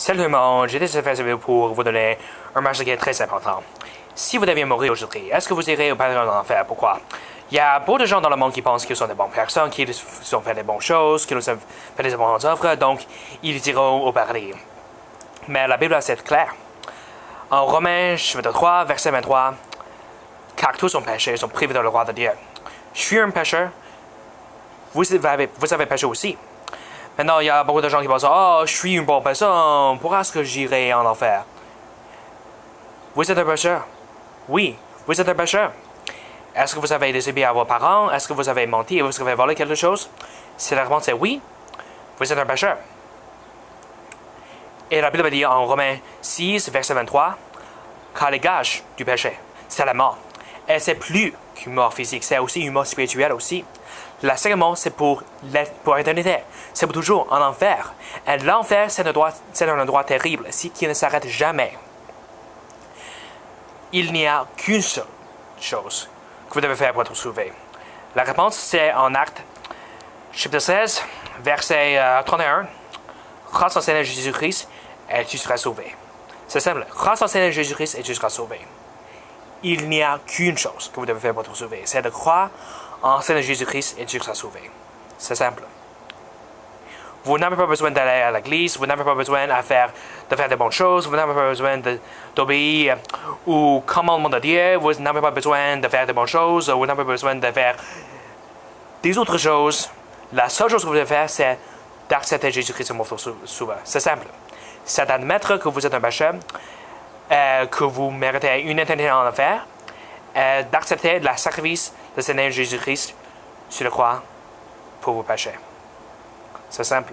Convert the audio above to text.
Salut tout le monde, j'ai décidé de faire cette vidéo pour vous donner un message qui est très important. Si vous deviez mourir aujourd'hui, est-ce que vous irez au paradis ou en enfer? Pourquoi? Il y a beaucoup de gens dans le monde qui pensent qu'ils sont des bonnes personnes, qu'ils ont fait des bonnes choses, qu'ils ont fait des bonnes œuvres, donc ils iront au paradis. Mais la Bible est claire. En Romains, chapitre 3, verset 23, car tous ont péché, ils sont privés de le roi de Dieu. Je suis un pécheur, vous avez péché aussi. Maintenant, il y a beaucoup de gens qui pensent « Oh, je suis une bonne personne, pourquoi est-ce que j'irai en enfer? » Vous êtes un pécheur. Oui, vous êtes un pécheur. Est-ce que vous avez désobéi à vos parents? Est-ce que vous avez menti? Est-ce que vous avez volé quelque chose? Si la réponse est oui, vous êtes un pécheur. Et la Bible dit en Romains 6, verset 23, « Car les gages du péché, c'est la mort. Et c'est plus qu'une mort physique, c'est aussi une mort spirituelle aussi. La seconde mort, c'est pour l'éternité. C'est pour toujours en enfer. Et l'enfer, c'est un endroit terrible, qui ne s'arrête jamais. Il n'y a qu'une seule chose que vous devez faire pour être sauvé. La réponse, c'est en Actes, chapitre 16, verset 31. Crois en Seigneur Jésus-Christ et tu seras sauvé. C'est simple. Crois en Seigneur Jésus-Christ et tu seras sauvé. Il n'y a qu'une chose que vous devez faire pour être sauvé. C'est de croire en Seigneur Jésus-Christ et tu seras sauvé. C'est simple. Vous n'avez pas besoin d'aller à l'église, vous n'avez pas besoin de faire de bonnes choses, vous n'avez pas besoin d'obéir aux commandements de Dieu, vous n'avez pas besoin de faire de bonnes choses, vous n'avez pas besoin de faire des autres choses. La seule chose que vous devez faire, c'est d'accepter Jésus-Christ comme votre sauveur. C'est simple. C'est d'admettre que vous êtes un pécheur, que vous méritez une éternité en enfer, d'accepter le sacrifice de Seigneur Jésus-Christ sur la croix pour vos péchés. C'est simple.